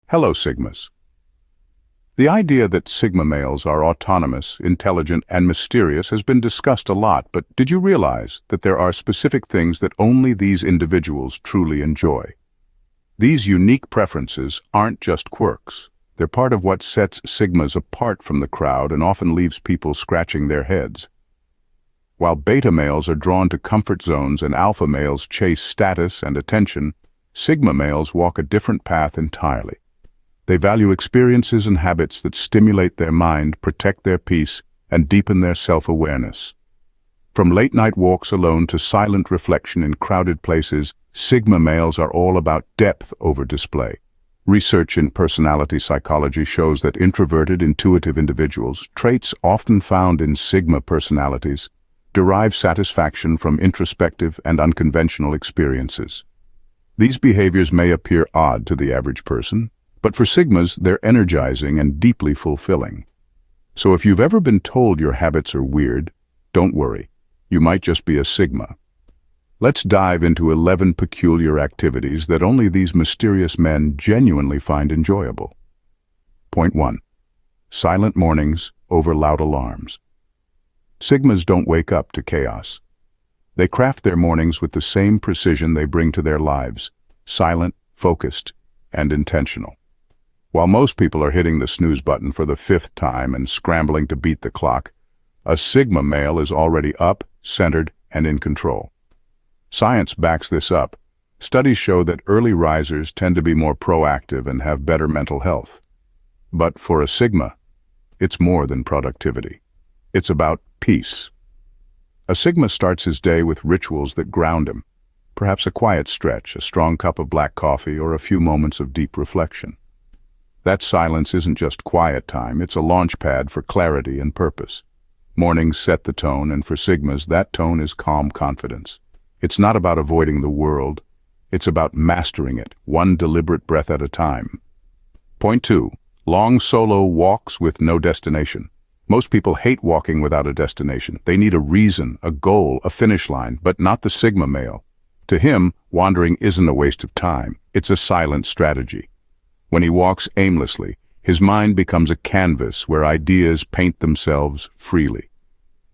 Hello, Sigmas. The idea that Sigma males are autonomous, intelligent, and mysterious has been discussed a lot, but did you realize that there are specific things that only these individuals truly enjoy? These unique preferences aren't just quirks. They're part of what sets Sigmas apart from the crowd and often leaves people scratching their heads. While beta males are drawn to comfort zones and alpha males chase status and attention, Sigma males walk a different path entirely. They value experiences and habits that stimulate their mind, protect their peace, and deepen their self-awareness. From late-night walks alone to silent reflection in crowded places, Sigma males are all about depth over display. Research in personality psychology shows that introverted, intuitive individuals, traits often found in Sigma personalities, derive satisfaction from introspective and unconventional experiences. These behaviors may appear odd to the average person, but for Sigmas, they're energizing and deeply fulfilling. So if you've ever been told your habits are weird, don't worry. You might just be a Sigma. Let's dive into 11 peculiar activities that only these mysterious men genuinely find enjoyable. Point 1. Silent mornings over loud alarms. Sigmas don't wake up to chaos. They craft their mornings with the same precision they bring to their lives, silent, focused, and intentional. While most people are hitting the snooze button for the 5th time and scrambling to beat the clock, a Sigma male is already up, centered, and in control. Science backs this up. Studies show that early risers tend to be more proactive and have better mental health. But for a Sigma, it's more than productivity. It's about peace. A Sigma starts his day with rituals that ground him, perhaps a quiet stretch, a strong cup of black coffee, or a few moments of deep reflection. That silence isn't just quiet time, it's a launch pad for clarity and purpose. Mornings set the tone, and for Sigmas, that tone is calm confidence. It's not about avoiding the world, it's about mastering it, one deliberate breath at a time. Point 2. Long solo walks with no destination. Most people hate walking without a destination. They need a reason, a goal, a finish line, but not the Sigma male. To him, wandering isn't a waste of time, it's a silent strategy. When he walks aimlessly, his mind becomes a canvas where ideas paint themselves freely.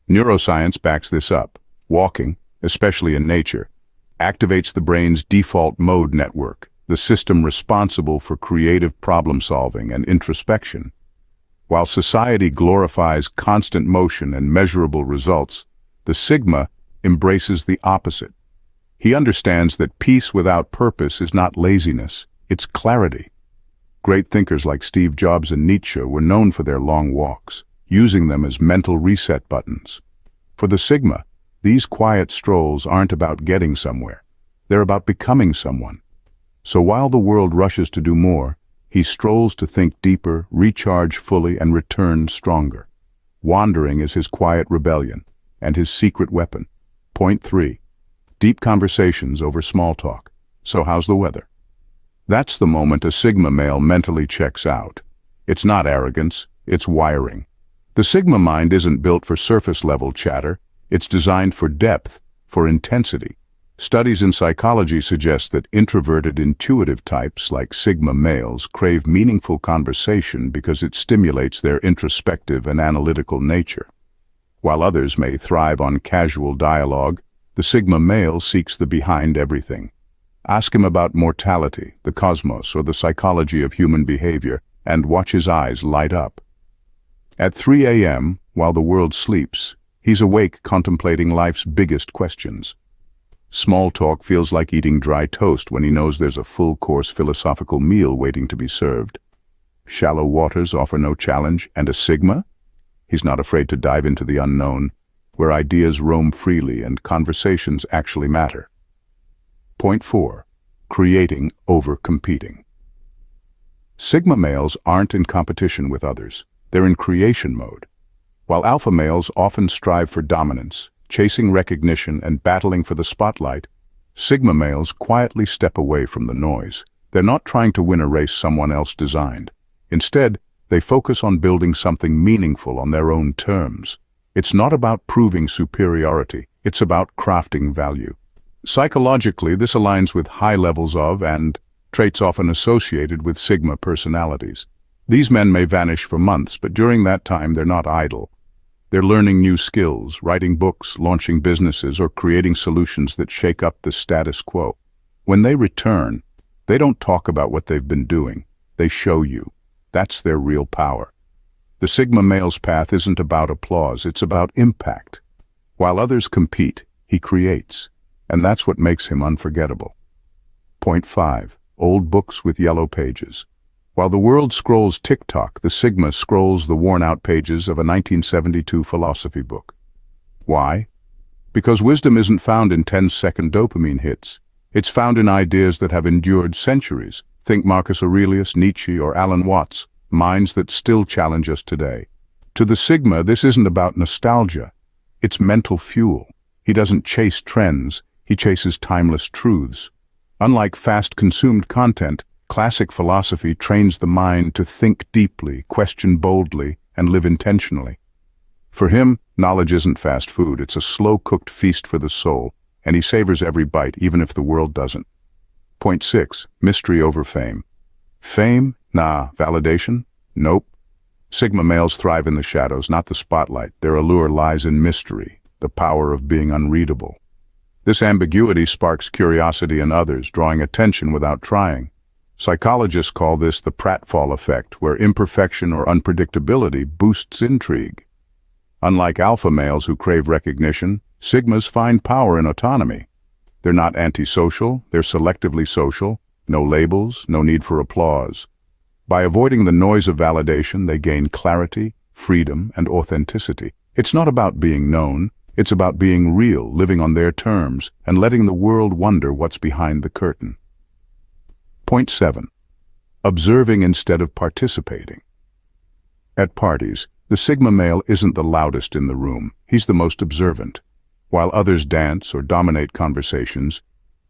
Neuroscience backs this up. Walking, especially in nature, activates the brain's default mode network, the system responsible for creative problem-solving and introspection. While society glorifies constant motion and measurable results, the Sigma embraces the opposite. He understands that peace without purpose is not laziness, it's clarity. Great thinkers like Steve Jobs and Nietzsche were known for their long walks, using them as mental reset buttons. For the Sigma, these quiet strolls aren't about getting somewhere. They're about becoming someone. So while the world rushes to do more, he strolls to think deeper, recharge fully, and return stronger. Wandering is his quiet rebellion, and his secret weapon. Point 3. Deep conversations over small talk. So how's the weather? That's the moment a Sigma male mentally checks out. It's not arrogance, it's wiring. The Sigma mind isn't built for surface-level chatter, it's designed for depth, for intensity. Studies in psychology suggest that introverted, intuitive types like Sigma males crave meaningful conversation because it stimulates their introspective and analytical nature. While others may thrive on casual dialogue, the Sigma male seeks the behind everything. Ask him about mortality, the cosmos, or the psychology of human behavior, and watch his eyes light up. At 3 a.m., while the world sleeps, he's awake contemplating life's biggest questions. Small talk feels like eating dry toast when he knows there's a full-course philosophical meal waiting to be served. Shallow waters offer no challenge, and a Sigma? He's not afraid to dive into the unknown, where ideas roam freely and conversations actually matter. Point 4. Creating over competing. Sigma males aren't in competition with others. They're in creation mode. While alpha males often strive for dominance, chasing recognition and battling for the spotlight, Sigma males quietly step away from the noise. They're not trying to win a race someone else designed. Instead, they focus on building something meaningful on their own terms. It's not about proving superiority, it's about crafting value. Psychologically, this aligns with high levels of and traits often associated with Sigma personalities. These men may vanish for months, but during that time they're not idle. They're learning new skills, writing books, launching businesses, or creating solutions that shake up the status quo. When they return, they don't talk about what they've been doing. They show you. That's their real power. The Sigma male's path isn't about applause, it's about impact. While others compete, he creates. And that's what makes him unforgettable. Point 5. Old books with yellow pages. While the world scrolls TikTok, the Sigma scrolls the worn-out pages of a 1972 philosophy book. Why? Because wisdom isn't found in 10-second dopamine hits. It's found in ideas that have endured centuries. Think Marcus Aurelius, Nietzsche, or Alan Watts, minds that still challenge us today. To the Sigma, this isn't about nostalgia. It's mental fuel. He doesn't chase trends, he chases timeless truths. Unlike fast-consumed content, classic philosophy trains the mind to think deeply, question boldly, and live intentionally. For him, knowledge isn't fast food, it's a slow-cooked feast for the soul, and he savors every bite, even if the world doesn't. Point 6. Mystery over fame. Fame? Nah. Validation? Nope. Sigma males thrive in the shadows, not the spotlight. Their allure lies in mystery, the power of being unreadable. This ambiguity sparks curiosity in others, drawing attention without trying. Psychologists call this the pratfall effect, where imperfection or unpredictability boosts intrigue. Unlike alpha males who crave recognition, Sigmas find power in autonomy. They're not antisocial, they're selectively social. No labels, no need for applause. By avoiding the noise of validation, they gain clarity, freedom, and authenticity. It's not about being known, it's about being real, living on their terms, and letting the world wonder what's behind the curtain. Point 7. Observing instead of participating. At parties, the Sigma male isn't the loudest in the room, he's the most observant. While others dance or dominate conversations,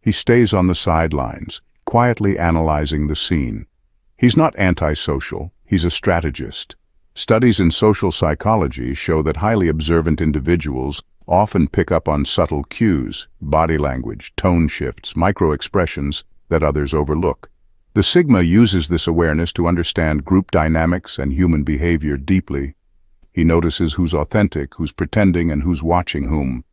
he stays on the sidelines, quietly analyzing the scene. He's not antisocial, he's a strategist. Studies in social psychology show that highly observant individuals often pick up on subtle cues, body language, tone shifts, micro-expressions that others overlook. The Sigma uses this awareness to understand group dynamics and human behavior deeply. He notices who's authentic, who's pretending, and who's watching whom.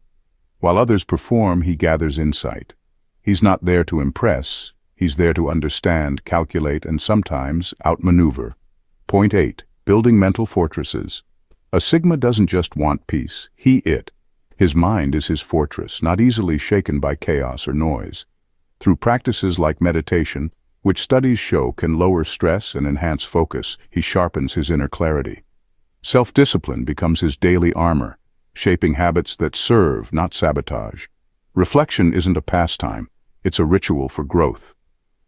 While others perform, he gathers insight. He's not there to impress, he's there to understand, calculate, and sometimes outmaneuver. Point 8. Building mental fortresses. A Sigma doesn't just want peace, it. His mind is his fortress, not easily shaken by chaos or noise. Through practices like meditation, which studies show can lower stress and enhance focus, he sharpens his inner clarity. Self-discipline becomes his daily armor, shaping habits that serve, not sabotage. Reflection isn't a pastime, it's a ritual for growth.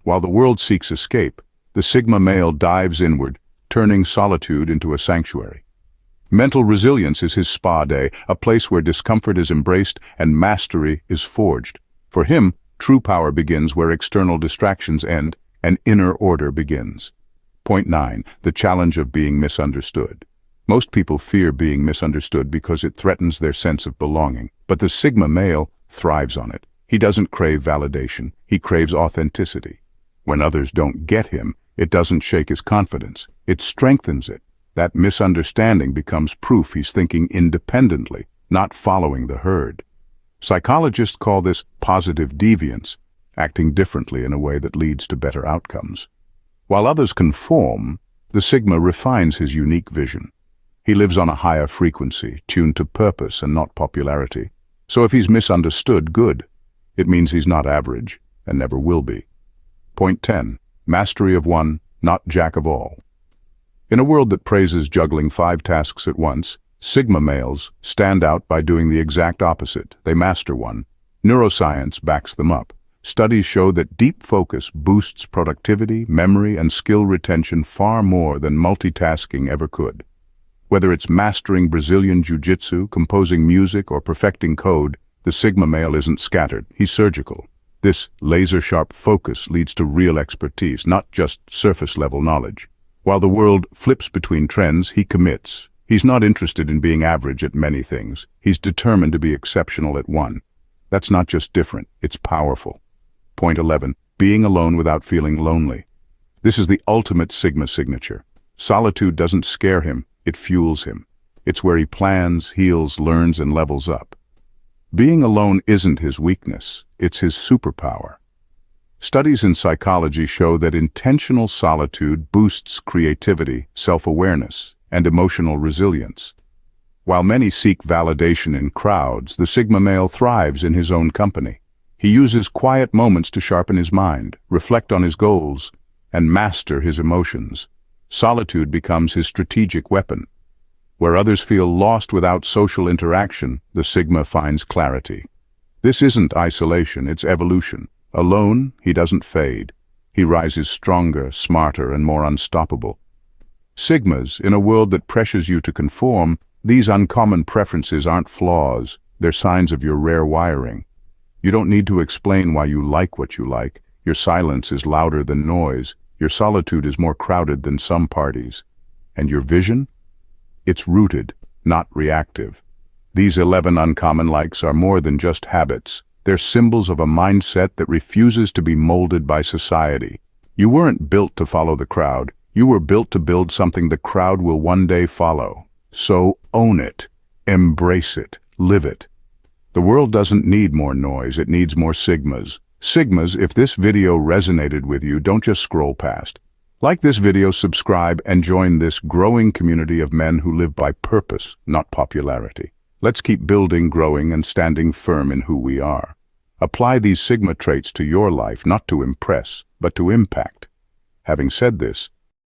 While the world seeks escape, the Sigma male dives inward, turning solitude into a sanctuary. Mental resilience is his spa day, a place where discomfort is embraced and mastery is forged. For him, true power begins where external distractions end and inner order begins. Point 9. The challenge of being misunderstood. Most people fear being misunderstood because it threatens their sense of belonging, but the Sigma male thrives on it. He doesn't crave validation, he craves authenticity. When others don't get him, it doesn't shake his confidence, it strengthens it. That misunderstanding becomes proof he's thinking independently, not following the herd. Psychologists call this positive deviance, acting differently in a way that leads to better outcomes. While others conform, the Sigma refines his unique vision. He lives on a higher frequency, tuned to purpose and not popularity. So if he's misunderstood, good. It means he's not average, and never will be. Point 10. Mastery of one, not jack of all. In a world that praises juggling 5 tasks at once, Sigma males stand out by doing the exact opposite. They master one. Neuroscience backs them up. Studies show that deep focus boosts productivity, memory, and skill retention far more than multitasking ever could. Whether it's mastering Brazilian jiu-jitsu, composing music, or perfecting code, the Sigma male isn't scattered, he's surgical. This laser-sharp focus leads to real expertise, not just surface-level knowledge. While the world flips between trends, he commits. He's not interested in being average at many things. He's determined to be exceptional at one. That's not just different, it's powerful. Point 11. being alone without feeling lonely. This is the ultimate Sigma signature. Solitude doesn't scare him, it fuels him. It's where he plans, heals, learns, and levels up. Being alone isn't his weakness, it's his superpower. Studies in psychology show that intentional solitude boosts creativity, self-awareness, and emotional resilience. While many seek validation in crowds, the Sigma male thrives in his own company. He uses quiet moments to sharpen his mind, reflect on his goals, and master his emotions. Solitude becomes his strategic weapon. Where others feel lost without social interaction, the Sigma finds clarity. This isn't isolation, it's evolution. Alone, he doesn't fade. He rises stronger, smarter, and more unstoppable. Sigmas, in a world that pressures you to conform, these uncommon preferences aren't flaws, they're signs of your rare wiring. You don't need to explain why you like what you like. Your silence is louder than noise. Your solitude is more crowded than some parties. And your vision? It's rooted, not reactive. These 11 uncommon likes are more than just habits. They're symbols of a mindset that refuses to be molded by society. You weren't built to follow the crowd. You were built to build something the crowd will one day follow. So own it, embrace it, live it. The world doesn't need more noise, it needs more Sigmas. Sigmas, if this video resonated with you, don't just scroll past. Like this video, subscribe, and join this growing community of men who live by purpose, not popularity. Let's keep building, growing, and standing firm in who we are. Apply these Sigma traits to your life, not to impress, but to impact. Having said this,